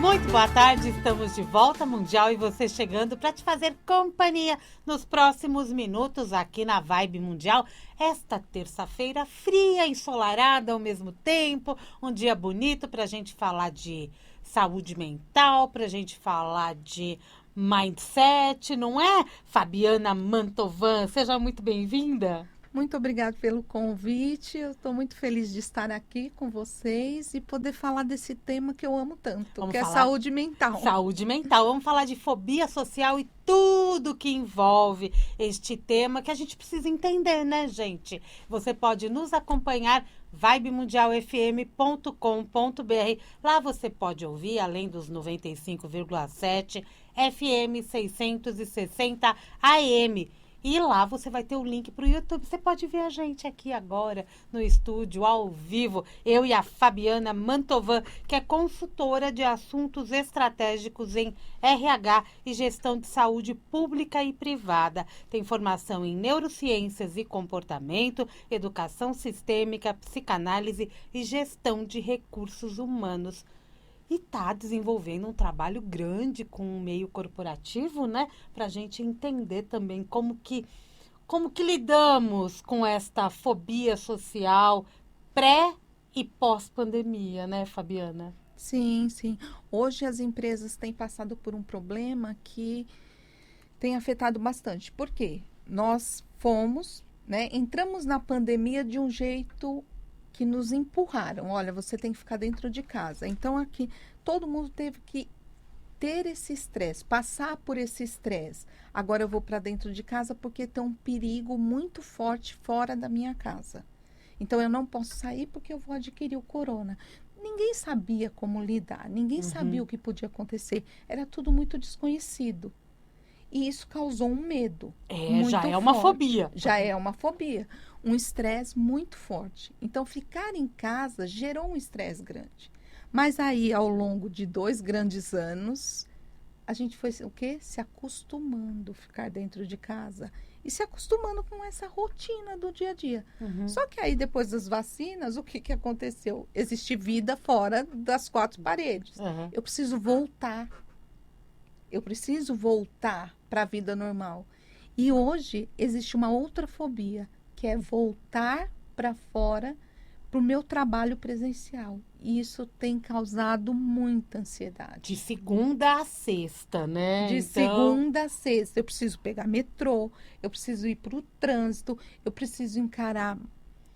Muito boa tarde, estamos de volta, Mundial, e você chegando para te fazer companhia nos próximos minutos aqui na Vibe Mundial. Esta terça-feira fria, ensolarada ao mesmo tempo, um dia bonito para a gente falar de saúde mental, para a gente falar de mindset, não é? Fabiana Mantovan, seja muito bem-vinda. Muito obrigada pelo convite. Eu estou muito feliz de estar aqui com vocês e poder falar desse tema que eu amo tanto, que é saúde mental. Saúde mental. Vamos falar de fobia social e tudo que envolve este tema que a gente precisa entender, né, gente? Você pode nos acompanhar vibemundialfm.com.br. Lá você pode ouvir, além dos 95,7 FM 660 AM. E lá você vai ter o link para o YouTube. Você pode ver a gente aqui agora no estúdio, ao vivo. Eu e a Fabiana Mantovan, que é consultora de assuntos estratégicos em RH e gestão de saúde pública e privada. Tem formação em neurociências e comportamento, educação sistêmica, psicanálise e gestão de recursos humanos. E está desenvolvendo um trabalho grande com o meio corporativo, né? Para a gente entender também como que lidamos com esta fobia social pré e pós-pandemia, né, Fabiana? Sim, sim. Hoje as empresas têm passado por um problema que tem afetado bastante. Por quê? Nós entramos na pandemia de um jeito que nos empurraram. Olha, você tem que ficar dentro de casa. Então, aqui, todo mundo teve que ter esse estresse, passar por esse estresse. Agora eu vou para dentro de casa porque tem um perigo muito forte fora da minha casa. Então, eu não posso sair porque eu vou adquirir o corona. Ninguém sabia como lidar, ninguém sabia o que podia acontecer. Era tudo muito desconhecido. E isso causou um medo. Já é uma fobia. Já é uma fobia. Um estresse muito forte. Então, ficar em casa gerou um estresse grande. Mas aí, ao longo de 2 grandes anos, a gente foi o quê? Se acostumando a ficar dentro de casa. E se acostumando com essa rotina do dia a dia. Só que aí, depois das vacinas, o que aconteceu? Existe vida fora das 4 paredes. Eu preciso voltar. Eu preciso voltar para a vida normal. E hoje existe uma outra fobia, que é voltar para fora para o meu trabalho presencial. E isso tem causado muita ansiedade. De segunda a sexta, né? De segunda a sexta. Eu preciso pegar metrô, eu preciso ir para o trânsito, eu preciso encarar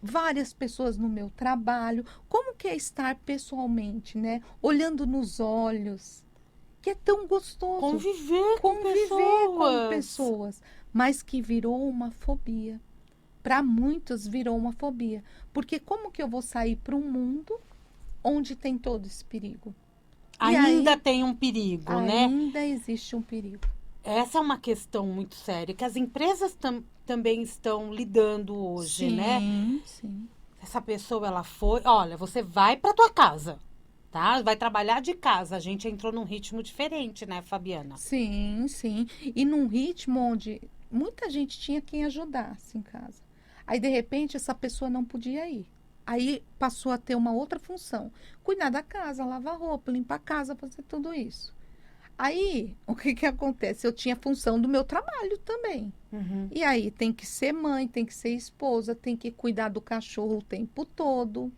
várias pessoas no meu trabalho. Como que é estar pessoalmente, né? Olhando nos olhos. Que é tão gostoso. Conviver com pessoas. Mas que virou uma fobia. Para muitos virou uma fobia. Porque como que eu vou sair para um mundo onde tem todo esse perigo? Ainda tem um perigo, né? Ainda existe um perigo. Essa é uma questão muito séria, que as empresas também estão lidando hoje, né? Sim. Essa pessoa, ela foi... Olha, você vai para tua casa, tá? Vai trabalhar de casa. A gente entrou num ritmo diferente, né, Fabiana? Sim. E num ritmo onde muita gente tinha quem ajudasse em casa. Aí, de repente, essa pessoa não podia ir. Aí passou a ter uma outra função. Cuidar da casa, lavar roupa, limpar a casa, fazer tudo isso. Aí, o que acontece? Eu tinha a função do meu trabalho também. E aí, tem que ser mãe, tem que ser esposa, tem que cuidar do cachorro o tempo todo.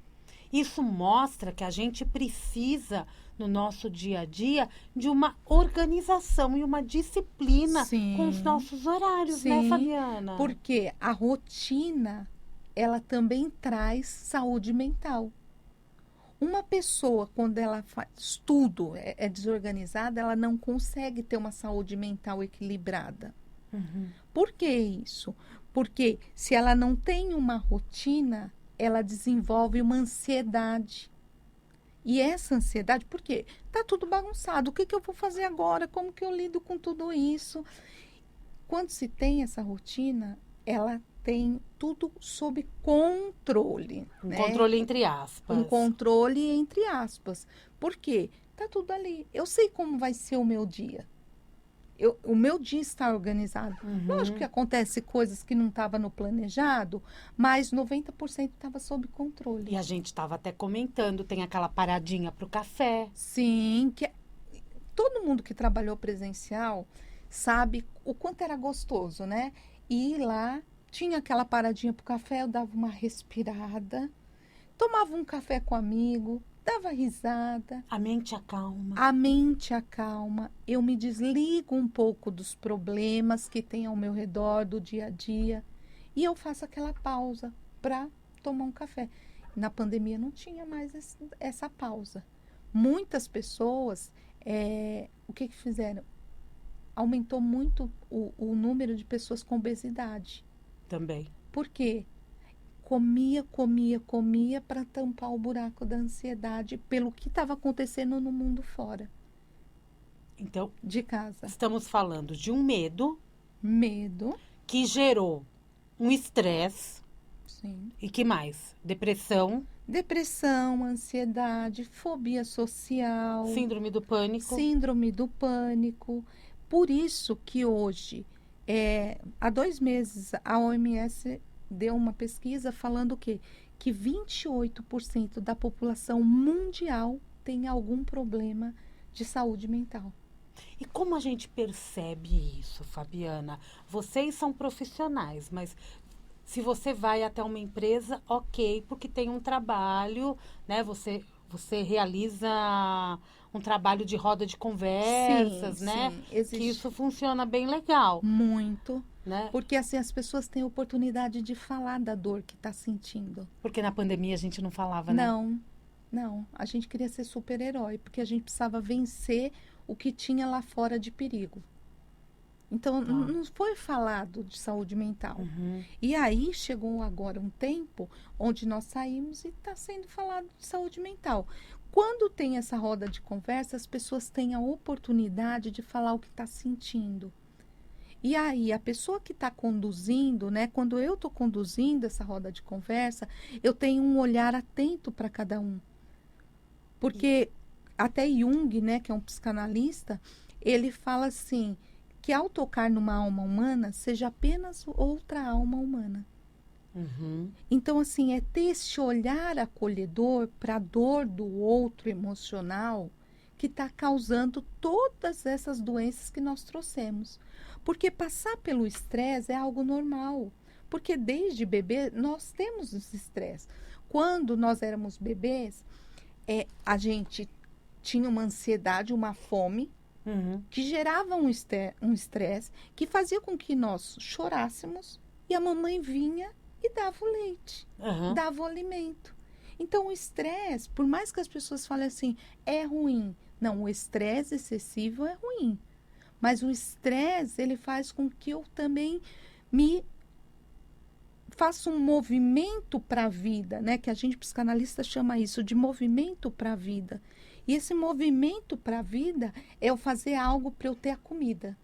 Isso mostra que a gente precisa, no nosso dia a dia, de uma organização e uma disciplina com os nossos horários, né, Fabiana? Porque a rotina, ela também traz saúde mental. Uma pessoa, quando ela faz tudo, é desorganizada, ela não consegue ter uma saúde mental equilibrada. Por que isso? Porque se ela não tem uma rotina, ela desenvolve uma ansiedade. E essa ansiedade, por quê? Tá tudo bagunçado. O que eu vou fazer agora? Como que eu lido com tudo isso? Quando se tem essa rotina, ela tem tudo sob controle. Um controle entre aspas. Um controle entre aspas. Por quê? Tá tudo ali. Eu sei como vai ser o meu dia. O meu dia está organizado. Lógico que acontece coisas que não estavam no planejado, mas 90% estava sob controle. E a gente estava até comentando, tem aquela paradinha para o café. Sim, todo mundo que trabalhou presencial sabe o quanto era gostoso, né? E ir lá, tinha aquela paradinha pro café, eu dava uma respirada, tomava um café com amigo, dava risada, A mente acalma. a mente acalma, eu me desligo um pouco dos problemas que tem ao meu redor do dia a dia e eu faço aquela pausa para tomar um café. Na pandemia não tinha mais essa pausa. Muitas pessoas, o que fizeram? Aumentou muito o número de pessoas com obesidade. Também. Por quê? Comia para tampar o buraco da ansiedade pelo que estava acontecendo no mundo fora Então, de casa. estamos falando de um medo Medo, que gerou um estresse. sim. E que mais? Depressão, Depressão, ansiedade, fobia social, síndrome do pânico. síndrome do pânico. Por isso que hoje, há 2 meses, a OMS deu uma pesquisa falando o quê? Que 28% da população mundial tem algum problema de saúde mental. E como a gente percebe isso, Fabiana? Vocês são profissionais, mas se você vai até uma empresa, ok, porque tem um trabalho, né? Você realiza um trabalho de roda de conversas, Sim, né? sim, Que existe isso funciona bem legal, muito, né? porque assim as pessoas têm oportunidade de falar da dor que está sentindo. Porque na pandemia a gente não falava, né? Não, a gente queria ser super-herói, porque a gente precisava vencer o que tinha lá fora de perigo. Então, Tá. não foi falado de saúde mental. Uhum. E aí chegou agora um tempo onde nós saímos e está sendo falado de saúde mental. Quando tem essa roda de conversa, as pessoas têm a oportunidade de falar o que está sentindo. E aí, a pessoa que está conduzindo, né? Quando eu estou conduzindo essa roda de conversa, eu tenho um olhar atento para cada um. Porque até Jung, né, que é um psicanalista, ele fala assim, que ao tocar numa alma humana, seja apenas outra alma humana. Uhum. Então, assim, é ter esse olhar acolhedor para a dor do outro emocional que está causando todas essas doenças que nós trouxemos. Porque passar pelo estresse é algo normal. Porque desde bebê nós temos esse estresse. Quando nós éramos bebês, a gente tinha uma ansiedade, uma fome, Uhum. que gerava um estresse que fazia com que nós chorássemos e a mamãe vinha e dava o leite, Uhum. dava o alimento. Então, o estresse, por mais que as pessoas falem assim, é ruim. Não, o estresse excessivo é ruim. Mas o estresse, ele faz com que eu também me faça um movimento para a vida, né? Que a gente psicanalista chama isso de movimento para a vida. E esse movimento para a vida é eu fazer algo para eu ter a comida.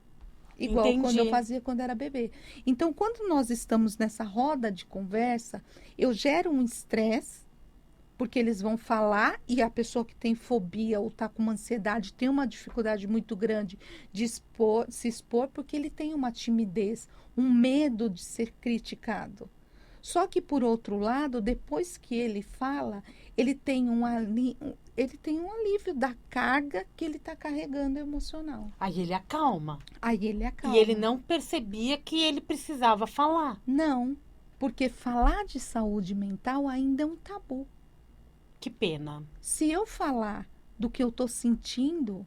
Igual Entendi. quando eu fazia quando era bebê. Então, quando nós estamos nessa roda de conversa, eu gero um estresse, porque eles vão falar e a pessoa que tem fobia ou está com uma ansiedade tem uma dificuldade muito grande de se expor, porque ele tem uma timidez, um medo de ser criticado. Só que, por outro lado, depois que ele fala, ele tem um alívio da carga que ele está carregando emocional. Aí ele acalma. Aí ele acalma. E ele não percebia que ele precisava falar. Não, porque falar de saúde mental ainda é um tabu. Que pena. Se eu falar do que eu estou sentindo,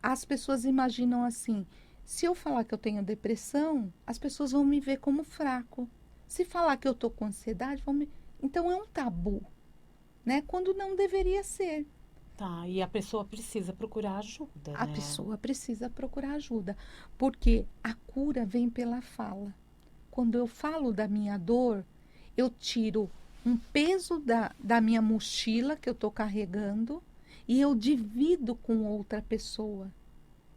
as pessoas imaginam assim, se eu falar que eu tenho depressão, as pessoas vão me ver como fraco. Se falar que eu estou com ansiedade, então é um tabu, né? Quando não deveria ser. Tá, e a pessoa precisa procurar ajuda, A né? pessoa precisa procurar ajuda, porque a cura vem pela fala. Quando eu falo da minha dor, eu tiro um peso da minha mochila que eu estou carregando e eu divido com outra pessoa.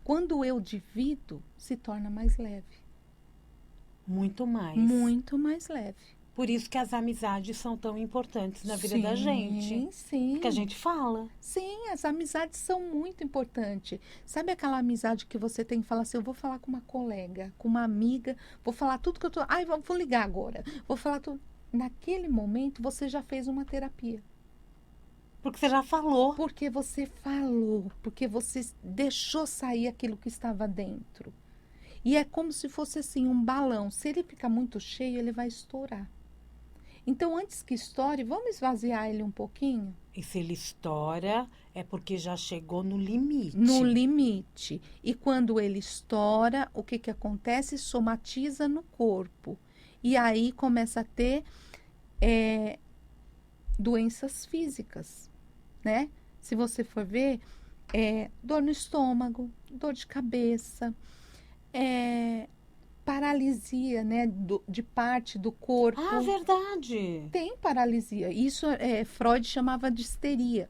Quando eu divido, se torna mais leve. Muito mais. Muito mais leve. Por isso que as amizades são tão importantes na vida da gente. Sim. Porque a gente fala. Sim, as amizades são muito importantes. Sabe aquela amizade que você tem que falar assim, eu vou falar com uma colega, com uma amiga, vou falar tudo que eu tô... Ai, vou ligar agora. Vou falar tudo. Naquele momento, você já fez uma terapia. Porque você já falou. Porque você falou, porque você deixou sair aquilo que estava dentro. E é como se fosse assim um balão. Se ele ficar muito cheio, ele vai estourar. Então, antes que estoure, vamos esvaziar ele um pouquinho? E se ele estoura, é porque já chegou no limite. No limite. E quando ele estoura, o que que acontece? Somatiza no corpo. E aí começa a ter doenças físicas, né? Se você for ver, dor no estômago, dor de cabeça, paralisia, né? De parte do corpo. Ah, verdade. Tem paralisia. Isso Freud chamava de histeria,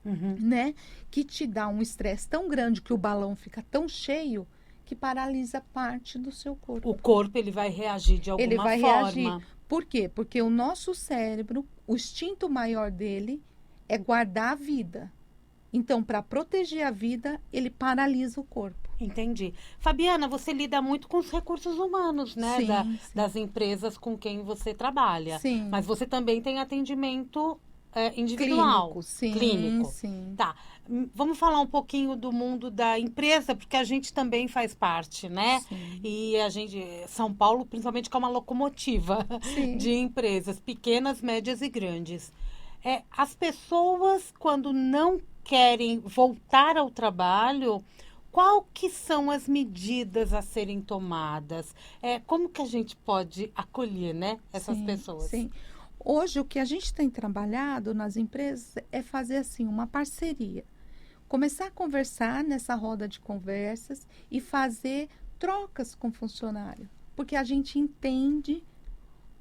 Uhum. né? Que te dá um estresse tão grande que o balão fica tão cheio que paralisa parte do seu corpo. O corpo, ele vai reagir de alguma Ele vai forma. reagir. Por quê? Porque o nosso cérebro, o instinto maior dele é guardar a vida. Então, para proteger a vida, ele paralisa o corpo. Entendi. Fabiana, você lida muito com os recursos humanos, né? Sim, sim. Das empresas com quem você trabalha. Sim. Mas você também tem atendimento individual. Clínico, sim, Clínico. sim. Tá. Vamos falar um pouquinho do mundo da empresa, porque a gente também faz parte, né? Sim. E a gente, São Paulo, principalmente, que é uma locomotiva Sim. de empresas, pequenas, médias e grandes. As pessoas, quando não querem voltar ao trabalho, qual que são as medidas a serem tomadas? Como que a gente pode acolher, né, essas Sim, pessoas? sim. Hoje, o que a gente tem trabalhado nas empresas é fazer assim uma parceria. Começar a conversar nessa roda de conversas e fazer trocas com o funcionário. Porque a gente entende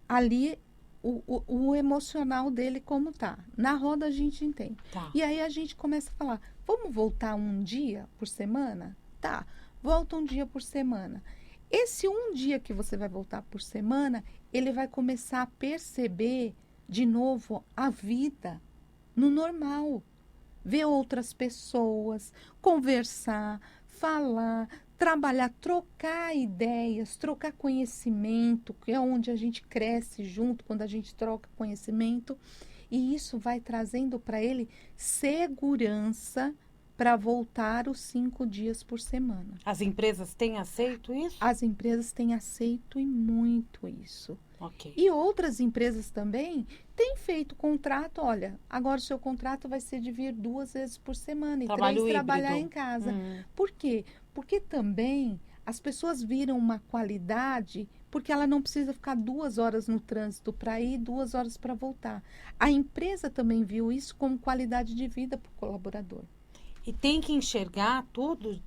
ali o emocional dele como tá. Na roda a gente entende. Tá. E aí a gente começa a falar, vamos voltar um dia por semana? Tá, volta um dia por semana. Esse um dia que você vai voltar por semana, ele vai começar a perceber de novo a vida no normal. Ver outras pessoas, conversar, falar, trabalhar, trocar ideias, trocar conhecimento, que é onde a gente cresce junto quando a gente troca conhecimento. E isso vai trazendo para ele segurança para voltar os 5 dias por semana. As empresas têm aceito isso? As empresas têm aceito e muito isso. Ok. E outras empresas também têm feito contrato. Olha, agora o seu contrato vai ser de vir 2 vezes por semana e Trabalho 3 trabalhar híbrido. em casa. Por quê? Porque também as pessoas viram uma qualidade, porque ela não precisa ficar 2 horas no trânsito para ir, 2 horas para voltar. A empresa também viu isso como qualidade de vida para o colaborador. E tem que enxergar tudo,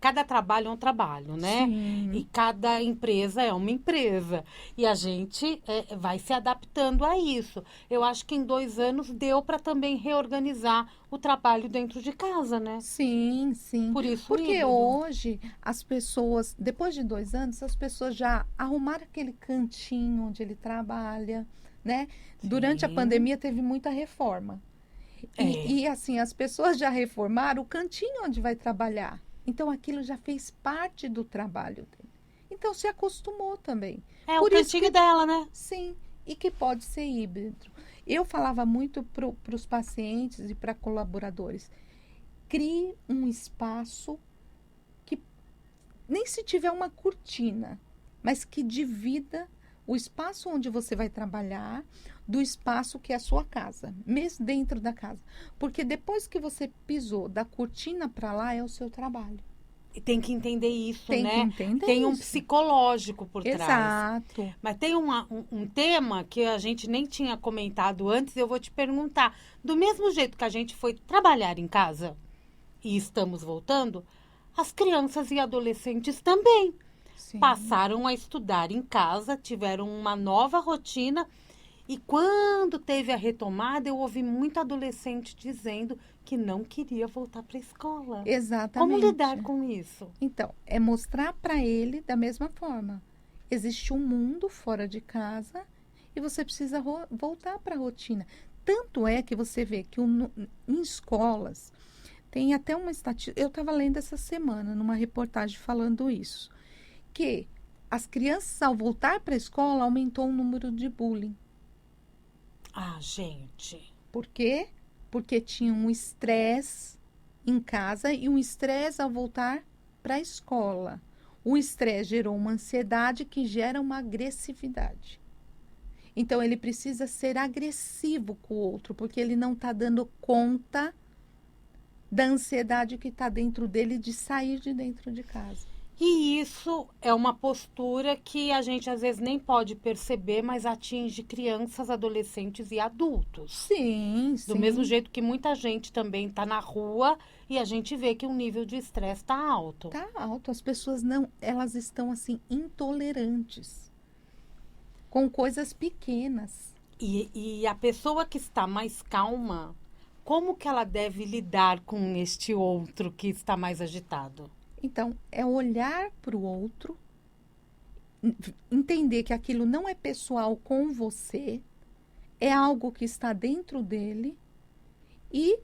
cada trabalho é um trabalho, né? Sim. E cada empresa é uma empresa. E a gente vai se adaptando a isso. Eu acho que em 2 anos deu para também reorganizar o trabalho dentro de casa, né? Sim, sim. Por isso Porque híbrido. hoje as pessoas, depois de 2 anos, as pessoas já arrumaram aquele cantinho onde ele trabalha, né? Durante a Sim. pandemia teve muita reforma. E assim, as pessoas já reformaram o cantinho onde vai trabalhar. Então aquilo já fez parte do trabalho dele. Então se acostumou também. É Por o isso cantinho que- dela, né? Sim, e que pode ser híbrido. Eu falava muito para os pacientes e para colaboradores. Crie um espaço que, nem se tiver uma cortina, mas que divida o espaço onde você vai trabalhar do espaço que é a sua casa, mesmo dentro da casa. Porque depois que você pisou da cortina para lá, é o seu trabalho. E tem que entender isso, Tem né? que entender Tem um isso. psicológico por trás. Exato. Mas tem um tema que a gente nem tinha comentado antes, eu vou te perguntar. Do mesmo jeito que a gente foi trabalhar em casa e estamos voltando, as crianças e adolescentes também Sim. passaram a estudar em casa, tiveram uma nova rotina. E quando teve a retomada, eu ouvi muito adolescente dizendo que não queria voltar para a escola. Exatamente. Como lidar com isso? Então, é mostrar para ele da mesma forma. Existe um mundo fora de casa e você precisa voltar para a rotina. Tanto é que você vê que em escolas tem até uma estatística. Eu estava lendo essa semana numa reportagem falando isso, que as crianças ao voltar para a escola aumentou o número de bullying. Ah, gente. Por quê? porque tinha um estresse em casa e um estresse ao voltar para a escola. O estresse gerou uma ansiedade que gera uma agressividade. Então, ele precisa ser agressivo com o outro, porque ele não está dando conta da ansiedade que está dentro dele de sair de dentro de casa. E isso é uma postura que a gente às vezes nem pode perceber, mas atinge crianças, adolescentes e adultos. Sim, Do sim. mesmo jeito que muita gente também está na rua e a gente vê que o nível de estresse está alto. Tá alto. As pessoas não, elas estão assim intolerantes com coisas pequenas. E a pessoa que está mais calma, como que ela deve lidar com este outro que está mais agitado? Então, é olhar para o outro, entender que aquilo não é pessoal com você, é algo que está dentro dele e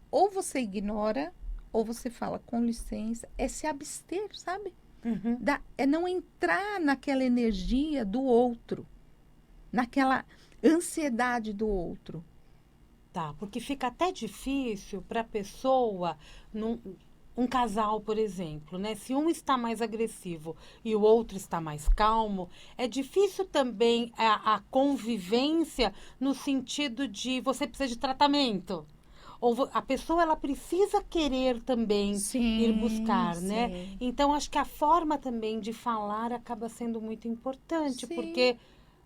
ou você ignora ou você fala com licença, é se abster, sabe? Uhum. É não entrar naquela energia do outro, naquela ansiedade do outro. Tá, porque fica até difícil para a pessoa, um casal, por exemplo, né? Se um está mais agressivo e o outro está mais calmo, é difícil também a convivência no sentido de você precisa de tratamento. Ou a pessoa ela precisa querer também ir buscar, né? Sim. Então acho que a forma também de falar acaba sendo muito importante, Sim. porque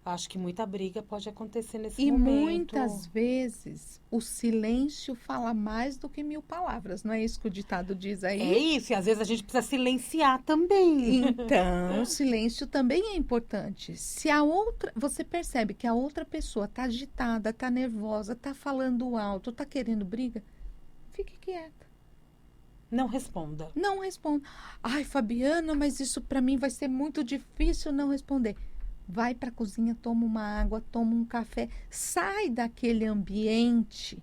acho que muita briga pode acontecer nesse E momento. muitas vezes o silêncio fala mais do que 1000 palavras, não é isso que o ditado diz aí? É isso, e às vezes a gente precisa silenciar também. Então, o silêncio também é importante. Se a outra, você percebe que a outra pessoa está agitada, está nervosa, está falando alto, está querendo briga, fique quieta. Não responda. Não responda. Ai, Fabiana, mas isso para mim vai ser muito difícil não responder. Vai para a cozinha, toma uma água, toma um café, sai daquele ambiente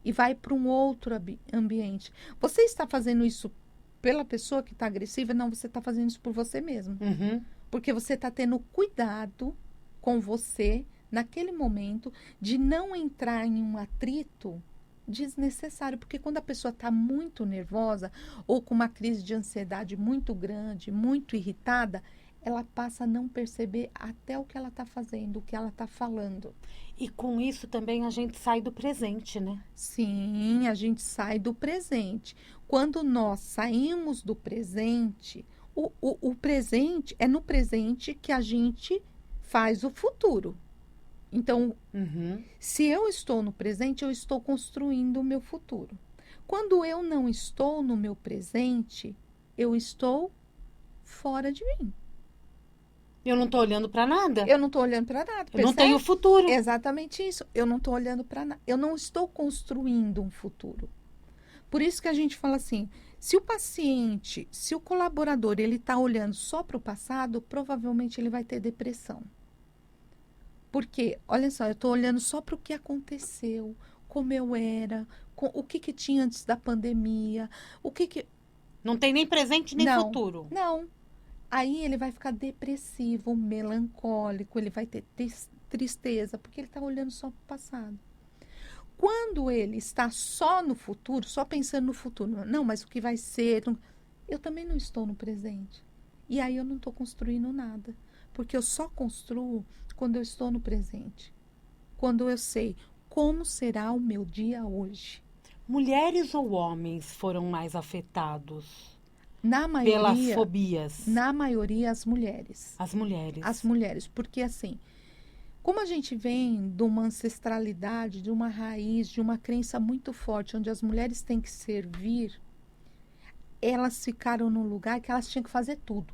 e vai para um outro ambiente. Você está fazendo isso pela pessoa que está agressiva? Não, você está fazendo isso por você mesmo. Uhum. Porque você está tendo cuidado com você, naquele momento, de não entrar em um atrito desnecessário. Porque quando a pessoa está muito nervosa ou com uma crise de ansiedade muito grande, muito irritada, ela passa a não perceber até o que ela está fazendo, o que ela está falando. E com isso também a gente sai do presente, né? Sim, a gente sai do presente. Quando nós saímos do presente, o presente é no presente que a gente faz o futuro. Então, Uhum. se eu estou no presente, eu estou construindo o meu futuro. Quando eu não estou no meu presente, eu estou fora de mim. Eu não estou olhando para nada. Eu não estou olhando para nada. Eu não tenho futuro. Exatamente isso. Eu não estou olhando para nada. Eu não estou construindo um futuro. Por isso que a gente fala assim, se o paciente, se o colaborador, ele está olhando só para o passado, provavelmente ele vai ter depressão. Porque, olha só, eu estou olhando só para o que aconteceu, como eu era, o que tinha antes da pandemia, o que... Não tem nem presente nem Não, futuro. Não. Aí ele vai ficar depressivo, melancólico, ele vai ter tristeza, porque ele está olhando só para o passado. Quando ele está só no futuro, só pensando no futuro, não, mas o que vai ser, eu também não estou no presente. E aí eu não estou construindo nada, porque eu só construo quando eu estou no presente. Quando eu sei como será o meu dia hoje. Mulheres ou homens foram mais afetados Na maioria, pelas fobias? Na maioria, as mulheres. As mulheres. As mulheres, porque assim, como a gente vem de uma ancestralidade, de uma raiz, de uma crença muito forte, onde as mulheres têm que servir, elas ficaram num lugar que elas tinham que fazer tudo.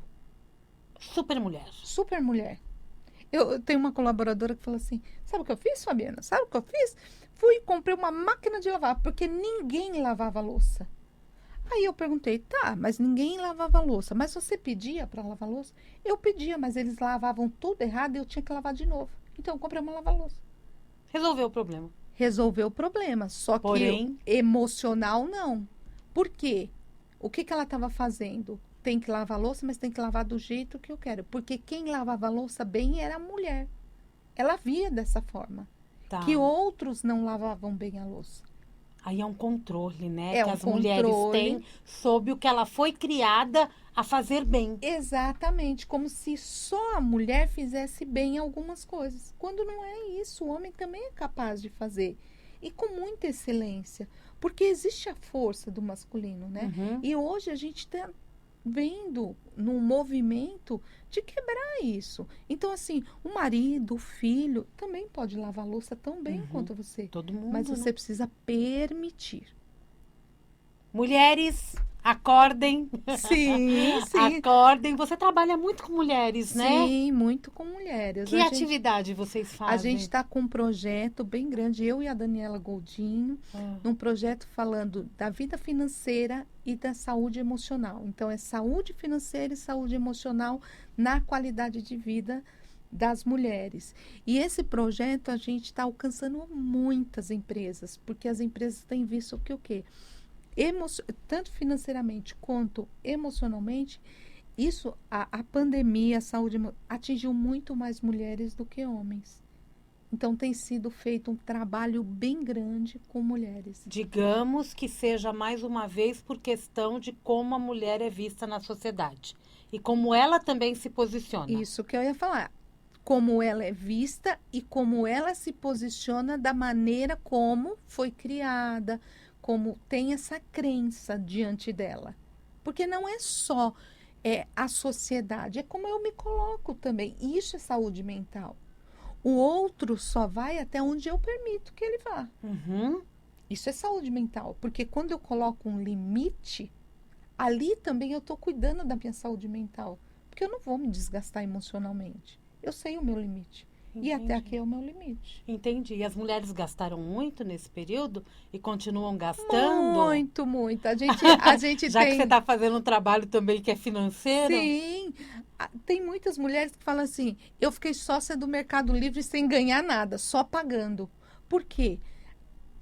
Super mulher. Super mulher. Eu tenho uma colaboradora que falou assim, sabe o que eu fiz, Fabiana? Sabe o que eu fiz? Fui e comprei uma máquina de lavar, porque ninguém lavava a louça. Aí eu perguntei, tá, mas ninguém lavava a louça. Mas você pedia para lavar a louça? Eu pedia, mas eles lavavam tudo errado e eu tinha que lavar de novo. Então eu comprei uma lava-louça. Resolveu o problema. Resolveu o problema, só Porém, que emocional não. Por quê? O que ela estava fazendo? Tem que lavar a louça, mas tem que lavar do jeito que eu quero. Porque quem lavava a louça bem era a mulher. Ela via dessa forma. tá. Que outros não lavavam bem a louça. Aí é um controle, né? É que um as mulheres controle. têm sobre o que ela foi criada a fazer bem. Exatamente, como se só a mulher fizesse bem em algumas coisas. Quando não é isso, o homem também é capaz de fazer. E com muita excelência. Porque existe a força do masculino, né? Uhum. E hoje a gente está vendo num movimento de quebrar isso. Então, assim, o marido, o filho, também pode lavar a louça tão bem quanto você. Todo mundo, Mas você né? precisa permitir. Mulheres, acordem. Sim, sim. Acordem. Você trabalha muito com mulheres, né? Sim, muito com mulheres. Que atividade vocês A fazem? gente está com um projeto bem grande, eu e a Daniela Goldinho, num projeto falando da vida financeira e da saúde emocional. Então, é saúde financeira e saúde emocional na qualidade de vida das mulheres. E esse projeto a gente está alcançando muitas empresas, porque as empresas têm visto que o quê? Tanto financeiramente quanto emocionalmente, isso, a pandemia, a saúde atingiu muito mais mulheres do que homens. Então, tem sido feito um trabalho bem grande com mulheres. Digamos que seja mais uma vez por questão de como a mulher é vista na sociedade. E como ela também se posiciona. Isso que eu ia falar. Como ela é vista e como ela se posiciona da maneira como foi criada, como tem essa crença diante dela. Porque não é só a sociedade, é como eu me coloco também. Isso é saúde mental. O outro só vai até onde eu permito que ele vá. Uhum. Isso é saúde mental. Porque quando eu coloco um limite, ali também eu estou cuidando da minha saúde mental. Porque eu não vou me desgastar emocionalmente. Eu sei o meu limite. Entendi. E até aqui é o meu limite. Entendi. E as mulheres gastaram muito nesse período e continuam gastando? Muito, muito. A gente Já tem... que você está fazendo um trabalho também que é financeiro? Sim. Tem muitas mulheres que falam assim, eu fiquei sócia do Mercado Livre sem ganhar nada, só pagando. Por quê?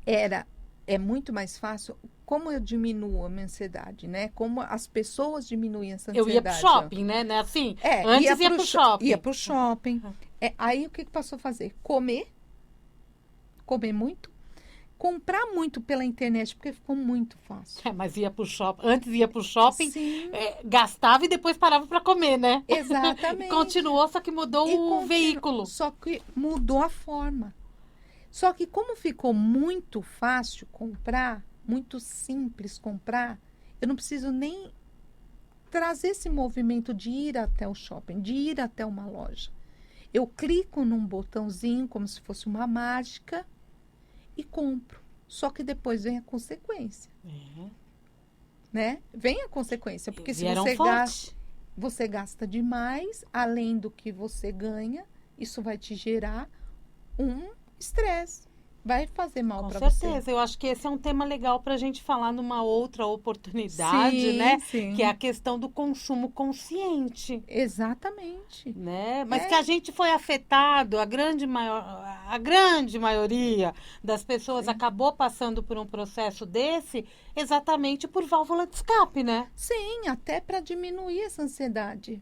É muito mais fácil. Como eu diminuo a minha ansiedade, né? Como as pessoas diminuem essa ansiedade. Eu ia pro shopping, né? Assim, antes ia pro shopping. Ia pro shopping. Aí o que passou a fazer? Comer muito, comprar muito pela internet, porque ficou muito fácil. Mas ia pro shopping. Antes ia pro shopping, Sim. Gastava e depois parava para comer, né? Exatamente. Continuou, só que mudou o veículo. Só que mudou a forma. Só que como ficou muito fácil comprar, muito simples comprar, eu não preciso nem trazer esse movimento de ir até o shopping, de ir até uma loja. Eu clico num botãozinho, como se fosse uma mágica, e compro. Só que depois vem a consequência. Né? Vem a consequência, porque se você gasta demais, além do que você ganha, isso vai te gerar um estresse. Vai fazer mal para você. Com certeza. Eu acho que esse é um tema legal para a gente falar numa outra oportunidade, sim, né? Sim. Que é a questão do consumo consciente. Exatamente. Né? Mas que a gente foi afetado, a grande maioria das pessoas acabou passando por um processo desse exatamente por válvula de escape, né? Sim, até para diminuir essa ansiedade.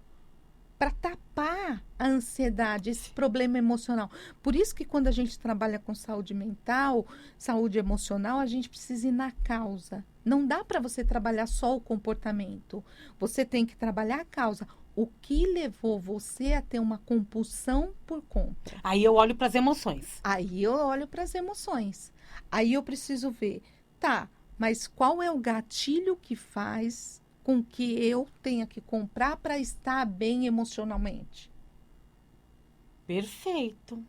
Para tapar a ansiedade, esse problema emocional. Por isso que quando a gente trabalha com saúde mental, saúde emocional, a gente precisa ir na causa. Não dá para você trabalhar só o comportamento. Você tem que trabalhar a causa. O que levou você a ter uma compulsão por compra? Aí eu olho para as emoções. Aí eu olho para as emoções. Aí eu preciso ver, tá, mas qual é o gatilho que faz com que eu tenha que comprar para estar bem emocionalmente? Perfeito.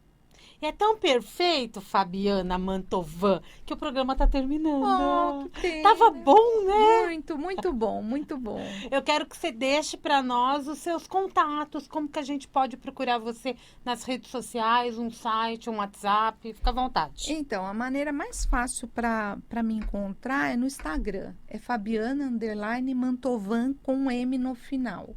E é tão perfeito, Fabiana Mantovan, que o programa está terminando. Oh, que pena. Tava bom, né? Muito, muito bom, muito bom. Eu quero que você deixe para nós os seus contatos, como que a gente pode procurar você nas redes sociais, um site, um WhatsApp, fica à vontade. Então, a maneira mais fácil para me encontrar é no Instagram, é Fabiana_Mantovan com um M no final.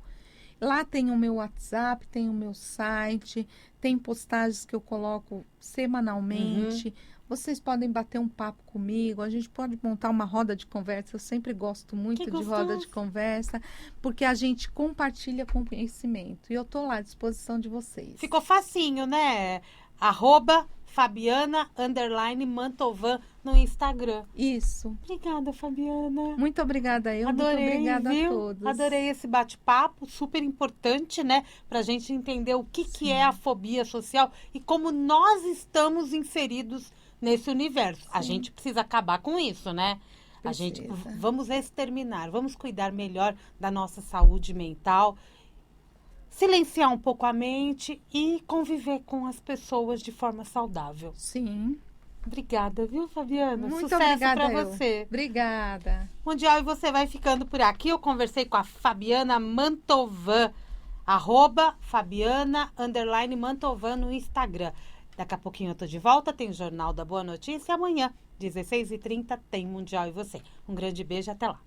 Lá tem o meu WhatsApp, tem o meu site, tem postagens que eu coloco semanalmente. Vocês podem bater um papo comigo, a gente pode montar uma roda de conversa. Eu sempre gosto muito de roda de conversa, porque a gente compartilha conhecimento. E eu estou lá à disposição de vocês. Ficou facinho, né? @Fabiana_Mantovan no Instagram. Isso. Obrigada, Fabiana. Muito obrigada muito obrigada a todos. Adorei esse bate-papo, super importante, né? Pra gente entender o que é a fobia social e como nós estamos inseridos nesse universo. Sim. A gente precisa acabar com isso, né? Precisa. A gente vamos exterminar, vamos cuidar melhor da nossa saúde mental, silenciar um pouco a mente e conviver com as pessoas de forma saudável. Sim. Obrigada, viu, Fabiana? Muito Sucesso obrigada para você. Obrigada. Mundial, e você vai ficando por aqui. Eu conversei com a Fabiana Mantovan, @Fabiana_Mantovan no Instagram. Daqui a pouquinho eu tô de volta, tem o Jornal da Boa Notícia. Amanhã, 16h30, tem Mundial e você. Um grande beijo, até lá.